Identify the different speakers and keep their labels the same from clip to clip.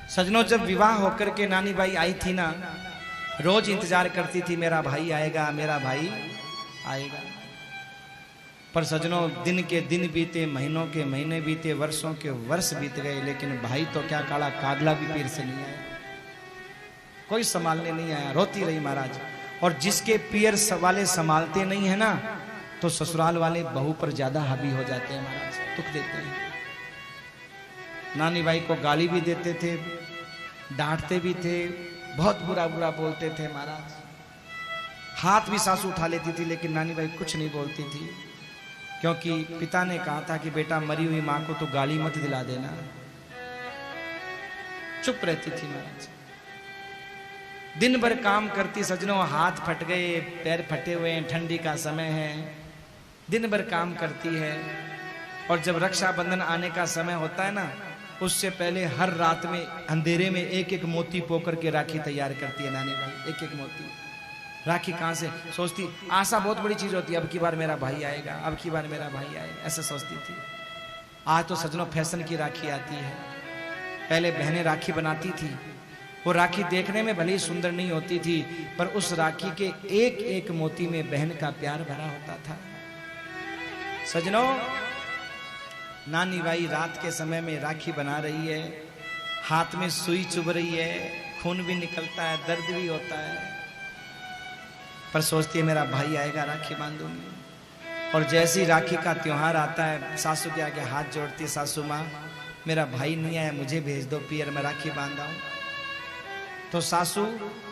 Speaker 1: सजनों, जब विवाह होकर के नानी बाई आई थी ना, रोज इंतजार करती थी मेरा भाई आएगा, मेरा भाई आएगा। पर सजनों, दिन के दिन बीते, महीनों के महीने बीते, वर्षों के वर्ष बीत गए, लेकिन भाई तो क्या काला कागला भी पीर से नहीं आया, कोई संभालने नहीं आया। रोती रही महाराज। और जिसके पियर वाले संभालते नहीं है ना, तो ससुराल वाले बहू पर ज्यादा हावी हो जाते हैं महाराज, दुख देते हैं। नानी बाई को गाली भी देते थे, डांटते भी थे, बहुत बुरा बुरा बोलते थे महाराज। हाथ भी सासू उठा लेती थी, लेकिन नानी बाई कुछ नहीं बोलती थी, क्योंकि पिता ने कहा था कि बेटा मरी हुई मां को तो गाली मत दिला देना। चुप रहती थी महाराज। दिन भर काम करती सजनों, हाथ फट गए, पैर फटे हुए हैं, ठंडी का समय है, दिन भर काम करती है। और जब रक्षाबंधन आने का समय होता है ना, उससे पहले हर रात में अंधेरे में एक एक मोती पोकर के राखी तैयार करती है नानी भाई, एक एक मोती। राखी कहाँ से सोचती, आशा बहुत बड़ी चीज होती है, अब की बार मेरा भाई आएगा, अब की बार मेरा भाई आएगा, ऐसा सोचती थी। आज तो सजनों फैशन की राखी आती है। पहले बहनें राखी बनाती थी, वो राखी देखने में भले ही सुंदर नहीं होती थी, पर उस राखी के एक एक मोती में बहन का प्यार भरा होता था। सजनों, नानी बाई रात के समय में राखी बना रही है, हाथ में सुई चुभ रही है, खून भी निकलता है, दर्द भी होता है, पर सोचती है मेरा भाई आएगा, राखी बांधूंगी। और जैसे ही राखी का त्योहार आता है, सासू के आगे हाथ जोड़ती है, सासू माँ मेरा भाई नहीं आया, मुझे भेज दो पियर, मैं राखी बांधा हूं। तो सासू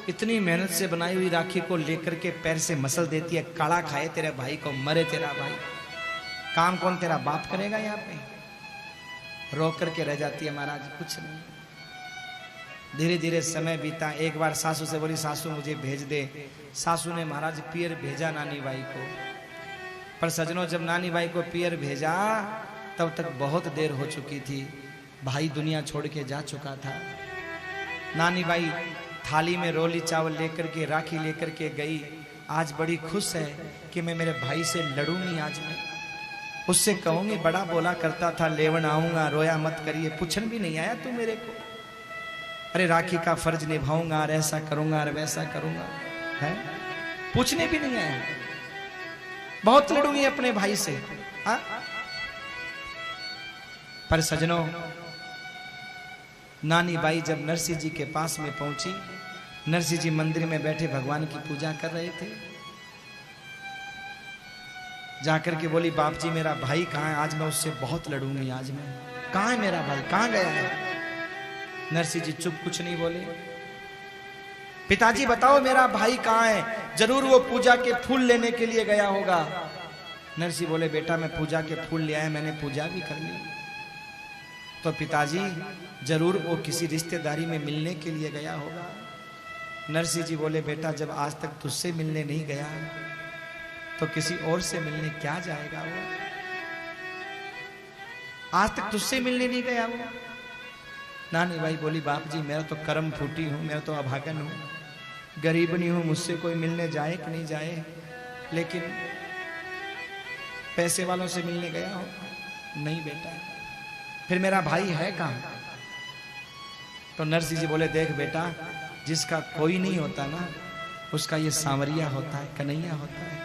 Speaker 1: इतनी मेहनत से बनाई हुई राखी को लेकर के पैर से मसल देती है, काड़ा खाए तेरे भाई को, मरे तेरा भाई, काम कौन तेरा बाप करेगा यहाँ पे। रो करके रह जाती है महाराज, कुछ नहीं। धीरे धीरे समय बीता। एक बार सासू से बोली, सासू मुझे भेज दे। सासू ने महाराज पियर भेजा नानी बाई को। पर सजनों, जब नानी बाई को पियर भेजा, तब तक बहुत देर हो चुकी थी, भाई दुनिया छोड़ के जा चुका था। नानी बाई थाली में रोली चावल लेकर के, राखी लेकर के गई। आज बड़ी खुश है कि मैं मेरे भाई से लड़ूंगी, आज मैं उससे कहूंगी, बड़ा बोला करता था लेवन आऊंगा, रोया मत करिए, पूछन भी नहीं आया तू मेरे को। अरे राखी का फर्ज निभाऊंगा, और ऐसा करूंगा और वैसा करूंगा, है पूछने भी नहीं आया। बहुत लड़ूंगी अपने भाई से, हा? पर सजनों, नानी बाई जब नरसिंह जी के पास में पहुंची, नरसिंह जी मंदिर में बैठे भगवान की पूजा कर रहे थे। जाकर के बोली, बाप जी मेरा भाई कहाँ है, आज मैं उससे बहुत लड़ूंगी, आज मैं, कहाँ है मेरा भाई, कहाँ गया है। नरसिंह जी चुप, कुछ नहीं बोले। पिताजी बताओ मेरा भाई कहाँ है, जरूर वो पूजा के फूल लेने के लिए गया होगा। नरसिंह बोले, बेटा मैं पूजा के फूल ले आया, मैंने पूजा भी कर ली। तो पिताजी जरूर वो किसी रिश्तेदारी में मिलने के लिए गया होगा। नरसिंह जी बोले, बेटा जब आज तक तुझसे मिलने नहीं गया, तो किसी और से मिलने क्या जाएगा वो। आज तक तुझसे मिलने नहीं गया वो। नानी भाई बोली, बाप जी मेरा तो कर्म फूटी हूं, मेरा तो अभागन हूं, गरीबनी हूं, मुझसे कोई मिलने जाए कि नहीं जाए, लेकिन पैसे वालों से मिलने गया हो नहीं बेटा। फिर मेरा भाई है कहां। तो नरसिंह जी बोले, देख बेटा, जिसका कोई नहीं होता ना, उसका ये सांवरिया होता है, कन्हैया होता है,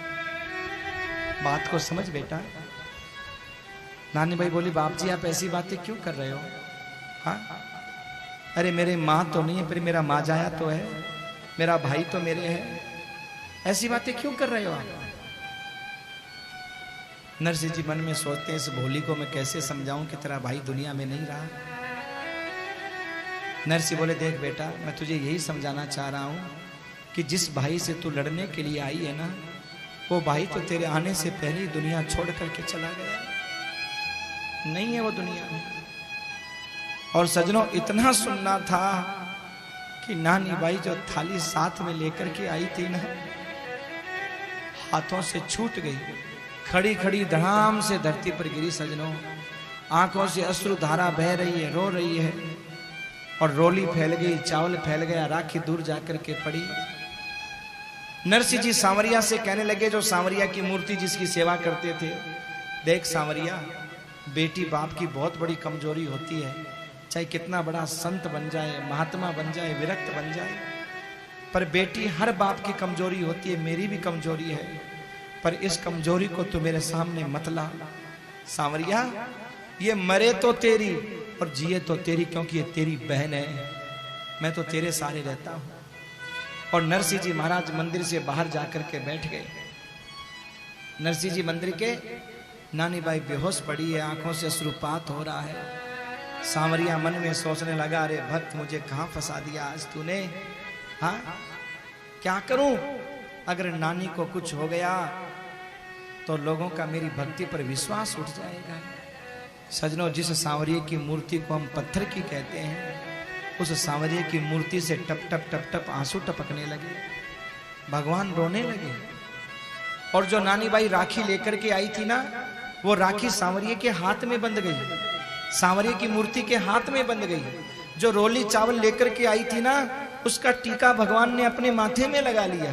Speaker 1: बात को समझ बेटा। नानी भाई बोली, बाप जी आप ऐसी बातें क्यों कर रहे हो, हाँ? अरे मेरे माँ तो नहीं है, पर मेरा माँ जाया तो है, मेरा भाई तो मेरे है, ऐसी बातें क्यों कर रहे हो आप। नरसिंह जी मन में सोचते हैं, इस भोली को मैं कैसे समझाऊं कि तेरा भाई दुनिया में नहीं रहा। नरसिंह बोले, देख बेटा, मैं तुझे यही समझाना चाह रहा हूं कि जिस भाई से तू लड़ने के लिए आई है ना, वो भाई तो तेरे आने से पहले ही दुनिया छोड़ करके चला गया, नहीं है वो दुनिया में। और सजनों, इतना सुनना था कि नानी बाई जो थाली साथ में लेकर के आई थी ना, हाथों से छूट गई, खड़ी खड़ी धड़ाम से धरती पर गिरी। सजनों, आंखों से अश्रु धारा बह रही है, रो रही है, और रोली फैल गई, चावल फैल गया, राखी दूर जाकर के पड़ी। नरसिंह जी सांवरिया से कहने लगे, जो सांवरिया की मूर्ति जिसकी सेवा करते थे, देख सांवरिया, बेटी बाप की बहुत बड़ी कमजोरी होती है, चाहे कितना बड़ा संत बन जाए, महात्मा बन जाए, विरक्त बन जाए, पर बेटी हर बाप की कमजोरी होती है, मेरी भी कमजोरी है, पर इस कमजोरी को तू मेरे सामने मत ला। सांवरिया, ये मरे तो तेरी और जिए तो तेरी, क्योंकि ये तेरी बहन है, मैं तो तेरे सारे रहता हूं। और नरसिंह जी महाराज मंदिर से बाहर जाकर के बैठ गए। नरसिंह जी मंदिर के, नानी बाई बेहोश पड़ी है, आंखों से अश्रुपात हो रहा है। सांवरिया मन में सोचने लगा, अरे भक्त मुझे कहां फंसा दिया आज तूने, हाँ क्या करूं? अगर नानी को कुछ हो गया तो लोगों का मेरी भक्ति पर विश्वास उठ जाएगा। सजनों, जिस सांवरिये की मूर्ति को हम पत्थर की कहते हैं, उस सांवरिये की मूर्ति से टप टप टप टप आंसू टपकने लगे, भगवान रोने लगे। और जो नानी बाई राखी लेकर के आई थी ना, वो राखी सांवरिये के हाथ में बंध गई, सांवरिये की मूर्ति के हाथ में बंध गई। जो रोली चावल लेकर के आई थी ना, उसका टीका भगवान ने अपने माथे में लगा लिया,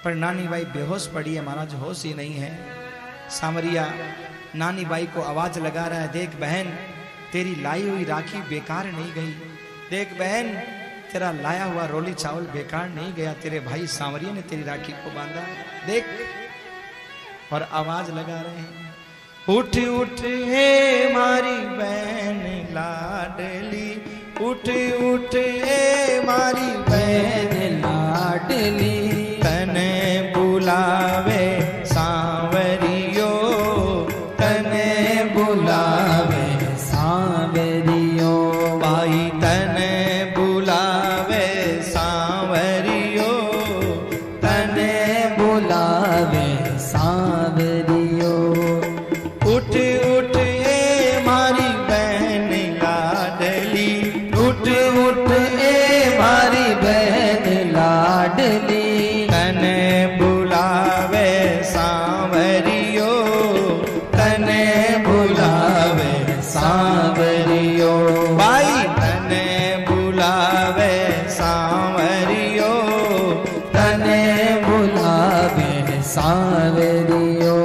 Speaker 1: पर नानी बाई बेहोश पड़ी है महाराज, होश ही नहीं है। सांवरिया नानी बाई को आवाज लगा रहा है, देख बहन, तेरी लाई हुई राखी बेकार नहीं गई, देख बहन, तेरा लाया हुआ रोली चावल बेकार नहीं गया, तेरे भाई सांवरिया ने तेरी राखी को बांधा, देख। और आवाज लगा रहे हैं, उठ उठ हे मारी बहन लाडली, उठ उठ हे मारी बहन लाडली, तने बुलावे सांवरियो, तने बुलावे सांवरियो, भाई तने बुलावे सांवरियो, तने बुलावे सांवरियो। उठ उठ ए मारी बहन लाडली, उठ उठ ए मारी बहन लाडली, तने बुलावे सांवरियो, तने बुलावे सांवरियो, भाई तने बुलावे सांवरियो, तने बुलावे सांवरियो।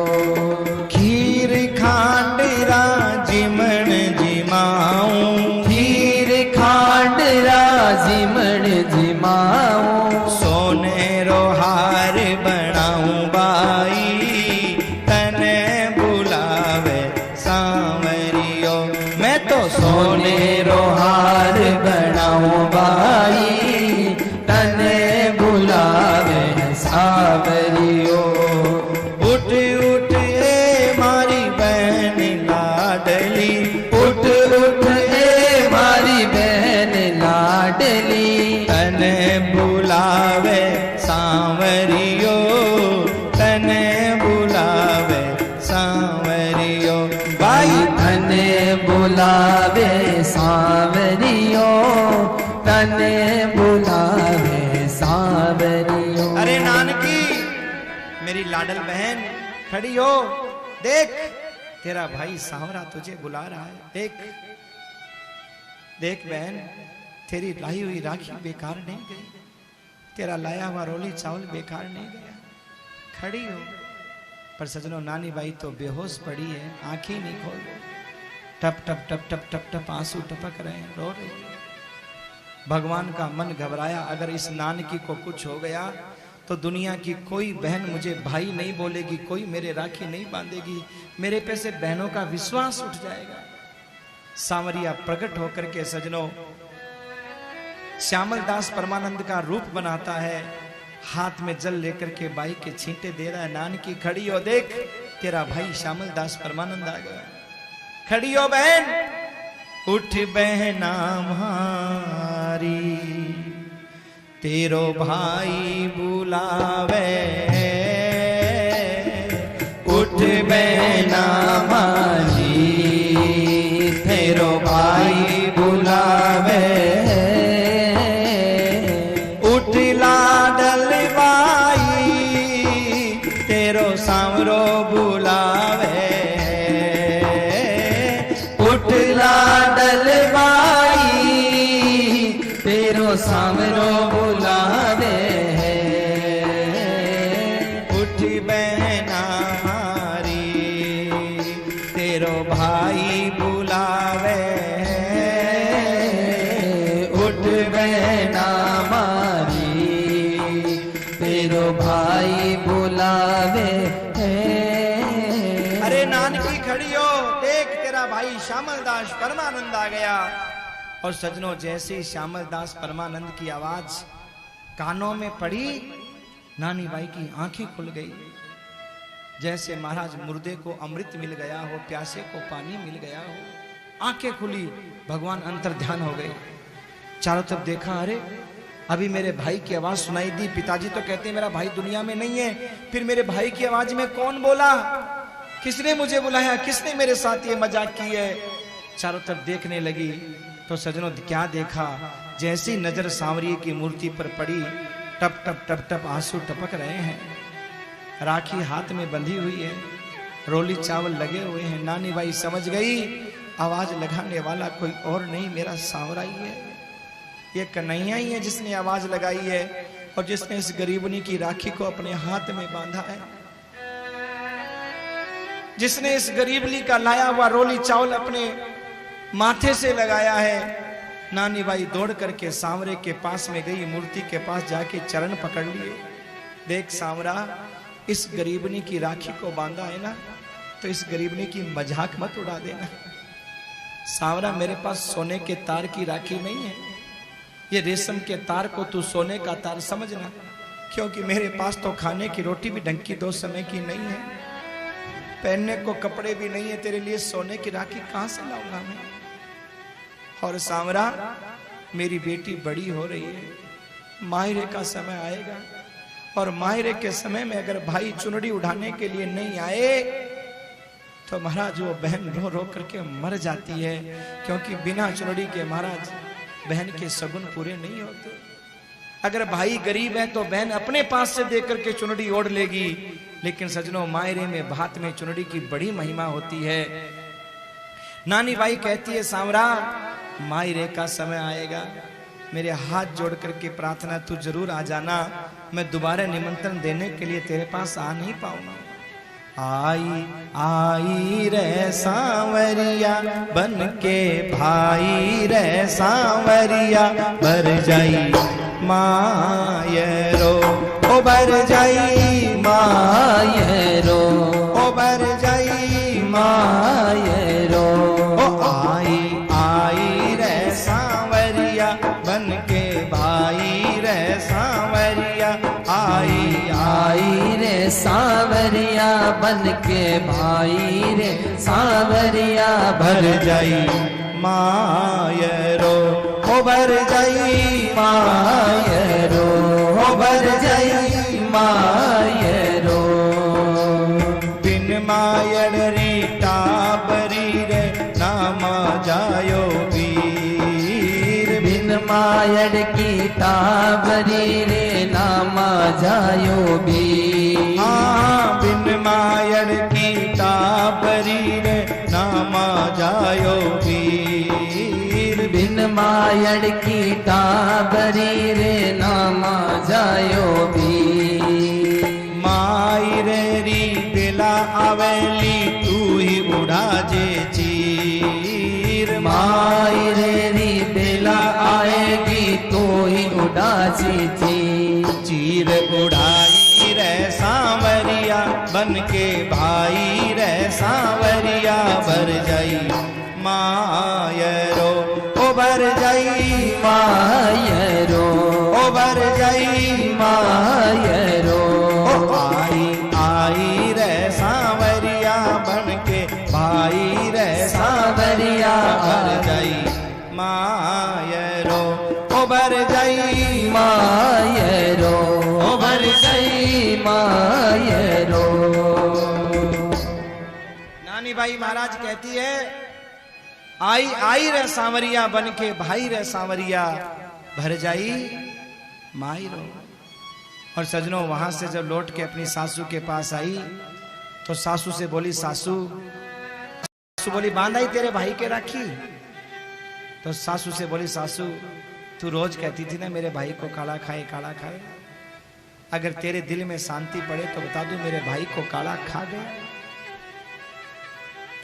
Speaker 1: खीर खांडरा जिमण जिमाऊं, खीर खांडरा जिमण जिमाऊं, सोने रो हार बनाऊं बाई, तने बुलावे सांवरियो, मैं तो सोने रो हार बनाऊं बाई, तने बुलावे सांवरियो। उठ उठ ए मारी बहन लाडली, उठ उठ ए मारी बहन लाडली, तने बुलावे सांवरियो, तने बुलावे सांवरियो, भाई तने बुलावे सांवरियो, तने बुलावे सांवरियो। अरे नानकी, मेरी लाडल बहन खड़ी हो, देख तेरा भाई सांवरा तुझे बुला रहा है, देख देख बहन, तेरी लाई हुई राखी बेकार नहीं गई, तेरा लाया हुआ रोली चावल बेकार नहीं गया, खड़ी हो। पर सजनों, नानी बाई तो बेहोश पड़ी है, आंखें नहीं खोल रही, टप टप टप टप टप टप आंसू टपक रहे हैं, रो रही है। भगवान का मन घबराया, अगर इस नानकी को कुछ हो गया तो दुनिया की कोई बहन मुझे भाई नहीं बोलेगी, कोई मेरे राखी नहीं बांधेगी, मेरे पे से बहनों का विश्वास उठ जाएगा। सांवरिया प्रकट होकर के सजनों श्यामल दास परमानंद का रूप बनाता है, हाथ में जल लेकर के बाई के छींटे दे रहा है। नानकी खड़ी हो, देख तेरा भाई श्यामल दास परमानंद आ गया, खड़ी हो बहन, उठ बहना मारी, तेरो भाई बुलावे, उठ बहना मारी, तेरो भाई बुलावे, उठ लाडल बाई, तेरो सांवरो बुलावे, उठ लाडल बाई, तेरो सांवरो बुलावे, उठ बहना मारी, तेरो भाई बुलावे,
Speaker 2: बहना मारी, तेरो भाई बुलावे है।
Speaker 1: अरे नानकी खड़ी हो, देख तेरा भाई श्यामल दास परमानंद आ गया। और सजनों, जैसे ही श्यामल दास परमानंद की आवाज कानों में पड़ी, नानी बाई की आंखें खुल गई। जैसे महाराज मुर्दे को अमृत मिल गया हो, प्यासे को पानी मिल गया हो। आंखें खुली, भगवान अंतर ध्यान हो गए। चारों तरफ देखा, अरे अभी मेरे भाई की आवाज सुनाई दी। पिताजी तो कहते हैं मेरा भाई दुनिया में नहीं है, फिर मेरे भाई की आवाज में कौन बोला? किसने मुझे बुलाया? किसने मेरे साथ ये मजाक की है? चारों तरफ देखने लगी तो सजनों क्या देखा, जैसी नजर सांवरिये की मूर्ति पर पड़ी, टप टप टप टप आंसू टपक रहे हैं। राखी हाथ में बंधी हुई है, रोली चावल लगे हुए हैं। नानी बाई समझ गई आवाज लगाने वाला कोई और नहीं, मेरा सांवरा ही है, ये कन्हैया ही है जिसने आवाज लगाई है और जिसने इस गरीबनी की राखी को अपने हाथ में बांधा है, जिसने इस गरीबली का लाया हुआ रोली चावल अपने माथे से लगाया है। नानी बाई दौड़ करके सांवरे के पास में गई, मूर्ति के पास जाके चरण पकड़ लिए। देख सांवरा, इस गरीबनी की राखी को बांधा है ना, तो इस गरीबनी की मजाक मत उड़ा देना। सांवरा, मेरे पास सोने के तार की राखी नहीं है, ये रेशम के तार को तू सोने का तार समझना, क्योंकि मेरे पास तो खाने की रोटी भी ढंग की 2 समय की नहीं है, पहनने को कपड़े भी नहीं है, तेरे लिए सोने की राखी कहां से लाऊंगा मैं? और सांवरा, मेरी बेटी बड़ी हो रही है, माहिरे का समय आएगा, और माहिरे के समय में अगर भाई चुनरी उठाने के लिए नहीं आए तो महाराज वो बहन रो रो करके मर जाती है, क्योंकि बिना चुनरी के महाराज बहन के सगुन पूरे नहीं होते। अगर भाई गरीब है तो बहन अपने पास से दे करके चुनरी ओढ़ लेगी, लेकिन सजनों मायरे में भात में चुनरी की बड़ी महिमा होती है। नानी बाई कहती है सांवरा, मायरे का समय आएगा, मेरे हाथ जोड़ करके प्रार्थना तू जरूर आ जाना, मैं दोबारा निमंत्रण देने के लिए तेरे पास आ नहीं पाऊंगा। आई आई रे सांवरिया बन के भाई रे सांवरिया, भर जाई मायरो ओ भर जाई
Speaker 2: मायरो,
Speaker 1: ओ भर जाई
Speaker 2: मायरो।
Speaker 1: ओ आई आई रे सांवरिया बन के भाई रे सांवरिया, आई
Speaker 2: आई रे सांवरिया बन के भाई रे सांवरिया,
Speaker 1: भर जाई मायरो ओ भर जाई
Speaker 2: मायरो,
Speaker 1: ओ भर जाई
Speaker 2: मायरो।
Speaker 1: बिन मायर री टाबरी रे नामा जायो वीर,
Speaker 2: बिन मायर की टाबरी रे नामा जायो बीर।
Speaker 1: हाँ, बिन मायर की टाबरी रे नामा जायो वीर,
Speaker 2: बिन मायर की टाबरी रे नामा जायो बीर।
Speaker 1: मायरे री दिला आवेली तू ही उड़ा जे चीर,
Speaker 2: मायरे री बेला आएगी तो ही उदासी थी,
Speaker 1: चीर उड़ाई रे सांवरिया बन के भाई रे सांवरिया, भर जाई मायरो ओ भर जाई
Speaker 2: मायरो,
Speaker 1: ओ भर जाई
Speaker 2: मायरो।
Speaker 1: ओ आई आई रे सांवरिया बन के भाई रे
Speaker 2: सांवरिया
Speaker 1: भर जाई मायरो ओ भर जाई
Speaker 2: मायरो, ओ भर जाई मायरो।
Speaker 1: नानी बाई महाराज कहती है, आई आई रे सांवरिया बन के भाई रे सांवरिया, भर जाई मायरो। और सजनों वहां से जब लौट के अपनी सासू के पास आई तो सासू से बोली, सासू बोली बांध आई तेरे भाई के राखी? तो सासू से बोली, सासू तू रोज कहती थी ना मेरे भाई को काला खाए काला खाए, अगर तेरे दिल में शांति पड़े तो बता दूं मेरे भाई को काला खा गया,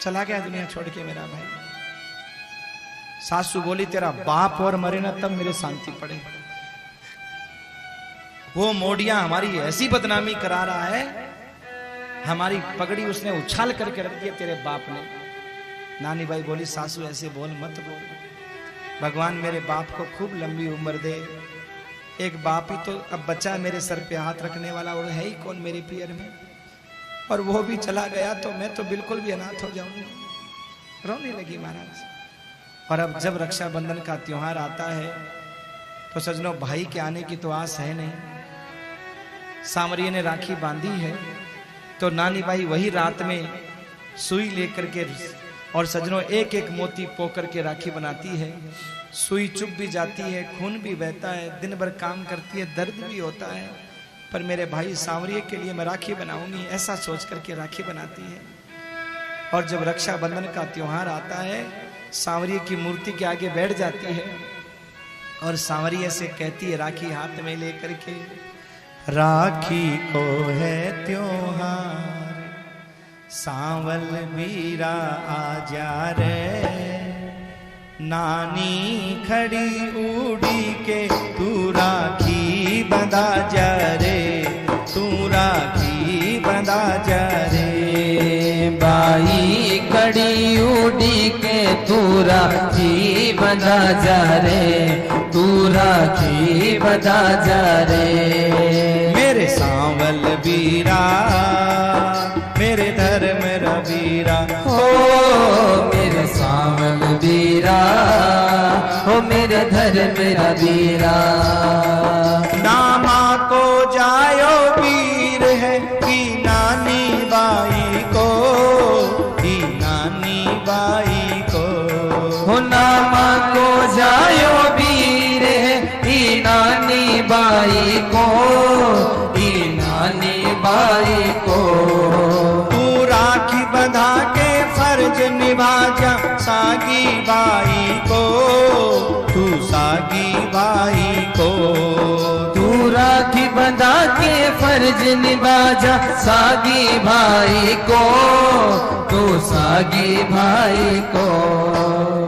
Speaker 1: चला गया दुनिया छोड़ के मेरा भाई। सासू बोली तेरा बाप और मरे ना तब मेरे शांति पड़े। वो मोडिया हमारी ऐसी बदनामी करा रहा है, हमारी पगड़ी उसने उछाल करके रख दी तेरे बाप ने। नानी बाई बोली सासू ऐसे बोल मत बोल, भगवान मेरे बाप को खूब लंबी उम्र दे। एक बाप ही तो अब बचा मेरे सर पे हाथ रखने वाला, और है ही कौन मेरे पियर में, और वो भी चला गया तो मैं तो बिल्कुल भी अनाथ हो जाऊंगी। रोने लगी महाराज। और अब जब रक्षाबंधन का त्योहार आता है तो सजनों भाई के आने की तो आस है नहीं। सांवरिये ने राखी बांधी है तो नानी बाई वही रात में सुई लेकर के और सजनों एक एक मोती पोकर के राखी बनाती है। सुई चुभ भी जाती है, खून भी बहता है, दिन भर काम करती है, दर्द भी होता है, पर मेरे भाई सांवरिये के लिए मैं राखी बनाऊंगी ऐसा सोच करके राखी बनाती है। और जब रक्षाबंधन का त्योहार आता है सांवरिये की मूर्ति के आगे बैठ जाती है और सांवरिये से कहती है राखी हाथ में लेकर के, राखी को है त्योहार सांवल बीरा आजा रे, नानी खड़ी उड़ी के तू राखी बंधा जा रे, तू राखी बंधा जा रे।
Speaker 2: बाई खड़ी उड़ी के तू राखी बंधा जा रे, तू राखी बंधा जा रे।
Speaker 1: मेरे सांवल बीरा मेरे धर्म रवीरा,
Speaker 2: हो मेरे सांवल बीरा, हो मेरे धर्म रवीरा।
Speaker 1: नामा को जायो वीर है की नानी बाई को, की नानी बाई को।
Speaker 2: हो नामा को जायो वीर है की नानी बाई को, की नानी बाई को।
Speaker 1: तू राखी बंधा के फर्ज निभा जा सागी बाई को, तू सागी बाई को।
Speaker 2: तू राखी बंधा के फर्ज निभा जा सागी भाई को, तू सागी भाई को।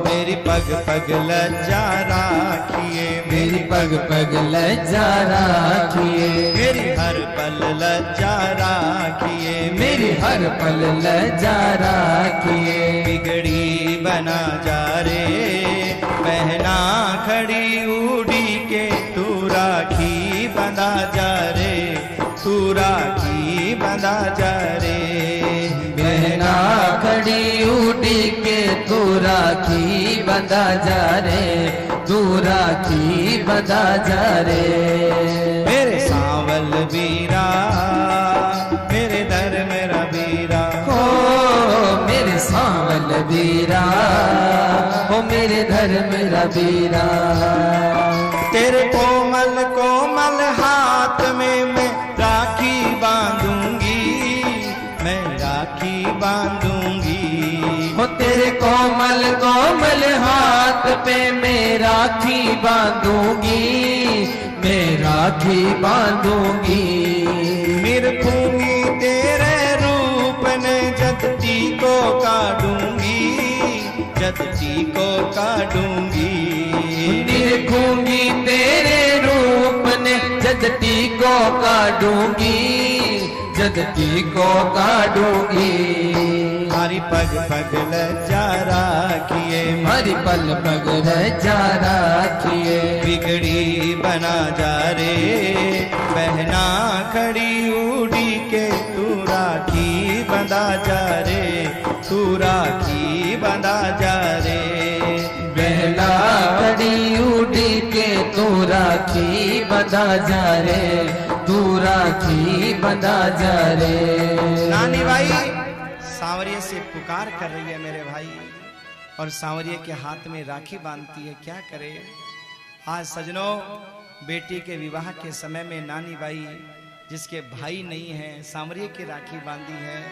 Speaker 1: मेरी पग पग लज्जा राखिए,
Speaker 2: मेरी पग पग लज्जा राखिए,
Speaker 1: मेरी हर पल लज्जा राखिए,
Speaker 2: मेरी हर पल लज्जा राखिए।
Speaker 1: बिगड़ी बना जा रे पहना खड़ी उड़ी के, तू राखी बंधा जा रे, तू राखी बंधा जा रे।
Speaker 2: बहना खड़ी उड़ी के तू राखी बंधा जा रे, तू राखी बंधा जा रे।
Speaker 1: मेरे सांवल बीरा मेरे धर्म रवीरा,
Speaker 2: हो मेरे सांवल बीरा, हो मेरे धर्म रवीरा।
Speaker 1: तेरे कोमल कोमल हाथ में मैं राखी बांधूंगी, मैं राखी बांधूंगी।
Speaker 2: हो तेरे कोमल कोमल हाथ पे मैं राखी बांधूंगी, मैं राखी बांधूंगी।
Speaker 1: निरखूंगी तेरे रूप ने जदती को काटूंगी, जदती को काटूंगी।
Speaker 2: निरखूंगी तेरे रूप ने जदती को काटूंगी, जदती को काटूंगी।
Speaker 1: हरी पग पग लज्जा राखिए,
Speaker 2: हरी पल पग लज्जा राखिए।
Speaker 1: बिगड़ी बना जा रे बहना खड़ी उड़ी के, तू राखी बंधा जा रे, तू राखी बंधा जा रे।
Speaker 2: बहना खड़ी उड़ी के तू राखी बंधा जा रे, तू राखी बंधा जा रे।
Speaker 1: नानी भाई सांवरिये से पुकार कर रही है मेरे भाई, और सांवरिये के हाथ में राखी बांधती है। क्या करे आज सजनों, बेटी के विवाह के समय में नानी बाई जिसके भाई नहीं है सांवरिये की राखी बांधी है।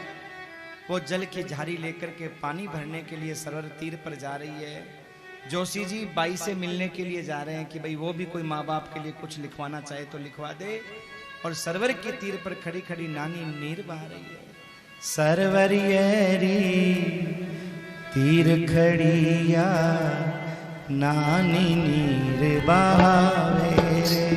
Speaker 1: वो जल की झारी लेकर के पानी भरने के लिए सरोवर तीर पर जा रही है। जोशी जी बाई से मिलने के लिए जा रहे हैं कि भाई वो भी कोई माँ बाप के लिए कुछ लिखवाना चाहे तो लिखवा दे। और सरोवर के तीर पर खड़ी खड़ी नानी नीर बहा रही है। सरवरियरी तीर खड़िया नानी नीर बहावे रे।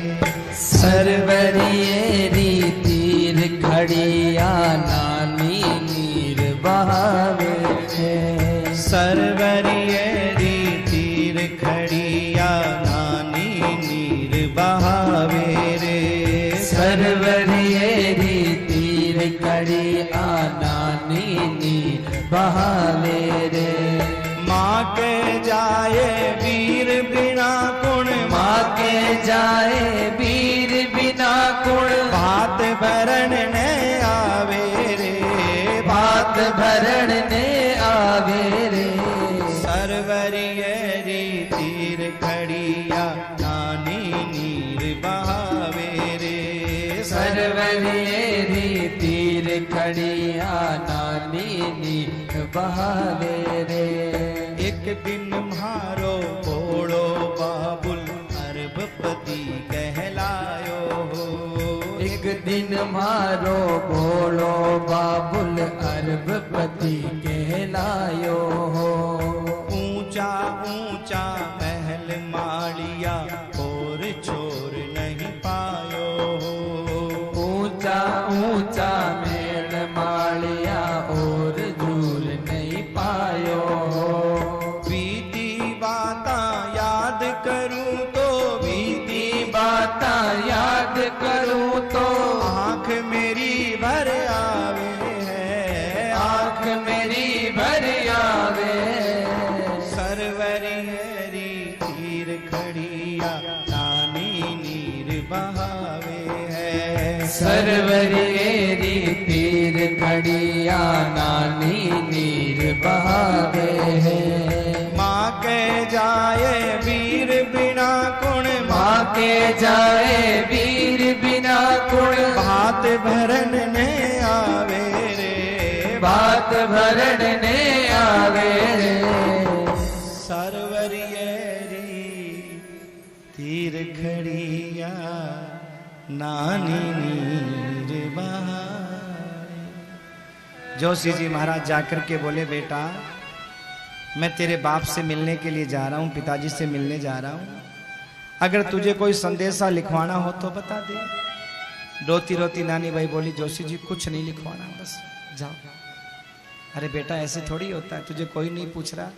Speaker 2: सरवरियेरी तीर खड़िया नानी नीर बहावे रे।
Speaker 1: सरवरियेरी तीर खड़िया नानी नीर बहावे रे।
Speaker 2: सरवरियेरी तीर खड़िया नानी नीर बहावे रे।
Speaker 1: माँ के जाए वीर बिना कुण,
Speaker 2: माँ के जाए वीर बिना कुण,
Speaker 1: भात भरण ने आवे रे।
Speaker 2: भात भरण ने आवे रे।
Speaker 1: सरवरियेरी तीर खड़िया नानी नीर बहावे रे।
Speaker 2: सरवरियेरी तीर खड़िया नानी नीर बहावे रे।
Speaker 1: एक दिन म्हारो भोड़ो बाबुल अरबपति कहलायो हो।
Speaker 2: एक दिन मारो भोलो बाबुल अरबपति कहलायो हो।
Speaker 1: ऊंचा ऊंचा महल मालिया और छोर नहीं पायो हो।
Speaker 2: ऊंचा ऊंचा मेल मालिया और झूल नहीं पायो हो।
Speaker 1: बीती बातां याद करूं तो,
Speaker 2: बीती बातां याद करूं तो,
Speaker 1: आंख मेरी भर आवे है।
Speaker 2: आंख मेरी भर आवे।
Speaker 1: सरवरियेरी तीर खड़िया नानी नीर बहावे है।
Speaker 2: सरवरियेरी तीर खड़िया नानी नीर बहावे है।
Speaker 1: माँ के जाए वीर बिना कुण,
Speaker 2: माँ के जाए वीर बिना कुण,
Speaker 1: भात भरन ने आवे रे।
Speaker 2: भात भरण ने आवे रे।
Speaker 1: सरवरियेरी तीर खड़िया नानी नीर बहावे। जोशी जी महाराज जाकर के बोले, बेटा मैं तेरे बाप से मिलने के लिए जा रहा हूं, पिताजी से मिलने जा रहा हूं। अगर तुझे कोई संदेशा लिखवाना हो तो बता दे। रोती रोती नानी भाई बोली, जोशी जी कुछ नहीं लिखवाना, बस जाओ। अरे बेटा ऐसे थोड़ी होता है, तुझे कोई नहीं पूछ रहा,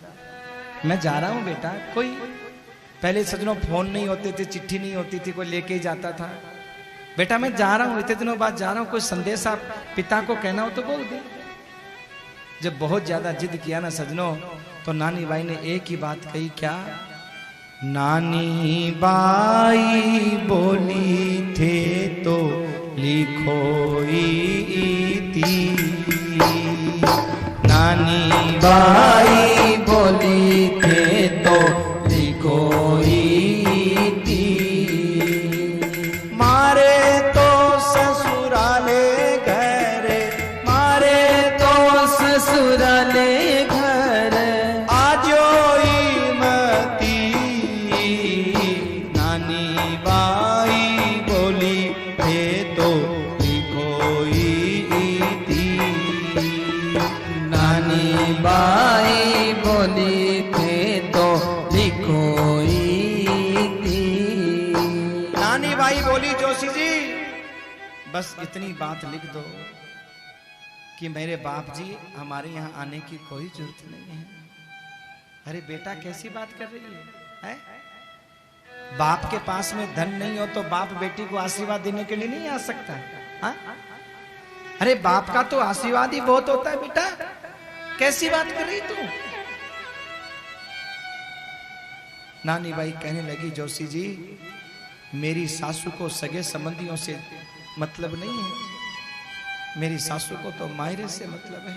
Speaker 1: मैं जा रहा हूं बेटा। कोई पहले सजनों फोन नहीं होते थे, चिट्ठी नहीं होती थी, कोई लेके ही जाता था। बेटा मैं जा रहा हूं, इतने दिनों बाद जा रहा हूं, कोई संदेश आप पिता को कहना हो तो बोल दे। जब बहुत ज्यादा जिद किया ना सजनों, तो नानी बाई ने एक ही बात कही, क्या? नानी बाई बोली थे तो लिखो इति। नानी
Speaker 2: बाई बोली थे तो लिखो इति।
Speaker 1: मारे तो ससुराले घर,
Speaker 2: मारे तो ससुराले घर,
Speaker 1: आजो मती। नानी बाई बोली थे तो लिखो इति।
Speaker 2: नानी बाई बोली थे तो लिखो इति।
Speaker 1: नानी बाई बोली, जोशी जी बस इतनी बात लिख दो कि मेरे बाप जी हमारे यहाँ आने की कोई जरूरत नहीं है। अरे बेटा कैसी बात कर रही है? बाप के पास में धन नहीं हो तो बाप बेटी को आशीर्वाद देने के लिए नहीं आ सकता है? अरे बाप का तो आशीर्वाद ही बहुत होता है बेटा, कैसी बात कर रही तू? नानी बाई कहने लगी, जोशी जी मेरी सासू को सगे संबंधियों से मतलब नहीं है, मेरी सासू को तो मायरे से मतलब है।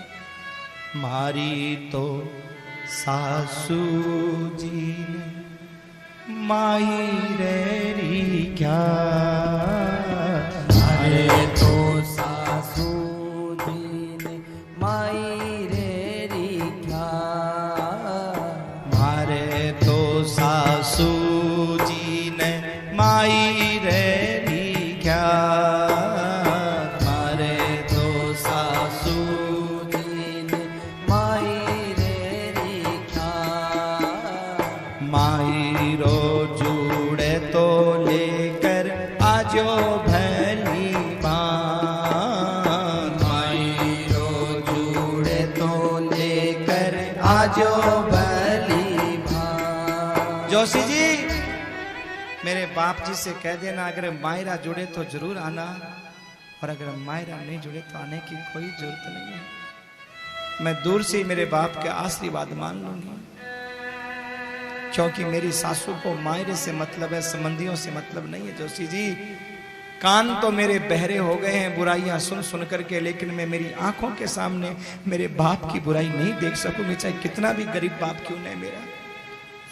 Speaker 1: मारी तो सासू जी ने मायरे री क्या,
Speaker 2: मारे तो सासू जी ने मायरे री क्या।
Speaker 1: मारे तो सासू जी ने मायरे री क्या। माई लेकर आजो भली बात।
Speaker 2: मायरो जुड़े तो लेकर आजो भली बात।
Speaker 1: जोशी जी मेरे बाप जी से कह देना अगर मायरा जुड़े तो जरूर आना, और अगर मायरा नहीं जुड़े तो आने की कोई जरूरत नहीं है। मैं दूर से मेरे बाप के आशीर्वाद मान लूंगी, क्योंकि मेरी सासू को मायरे से मतलब है, संबंधियों से मतलब नहीं है। जोशी जी कान तो मेरे बहरे हो गए हैं बुराइयां सुन सुन करके, लेकिन मैं मेरी आंखों के सामने मेरे बाप की बुराई नहीं देख सकूंगी, चाहे कितना भी गरीब बाप क्यों नहीं मेरा।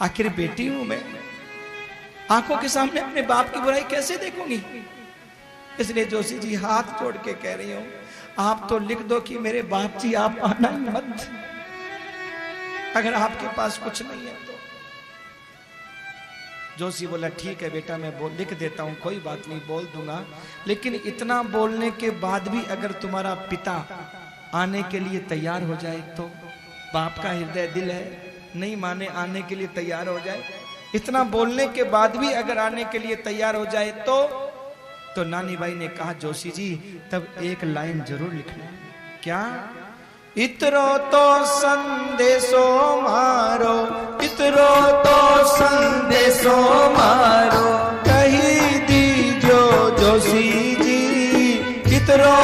Speaker 1: आखिर बेटी हूं मैं, आंखों के सामने अपने बाप की बुराई कैसे देखूंगी। इसलिए जोशी जी हाथ जोड़ के कह रही हूं, आप तो लिख दो कि मेरे बाप जी आप आना ही मत, अगर आपके पास कुछ नहीं है तो। जोशी बोला ठीक है बेटा मैं लिख देता हूं, कोई बात नहीं बोल दूंगा, लेकिन इतना बोलने के बाद भी अगर तुम्हारा पिता आने के लिए तैयार हो जाए तो। बाप का हृदय दिल है, नहीं माने आने के लिए तैयार हो जाए, इतना बोलने के बाद भी अगर आने के लिए तैयार हो जाए तो नानी बाई ने कहा जोशी जी तब एक लाइन जरूर लिखना। क्या? इतरो तो संदेशो मारो, इतरो तो संदेशो मारो, कही दीजो जोशी जी, इतरो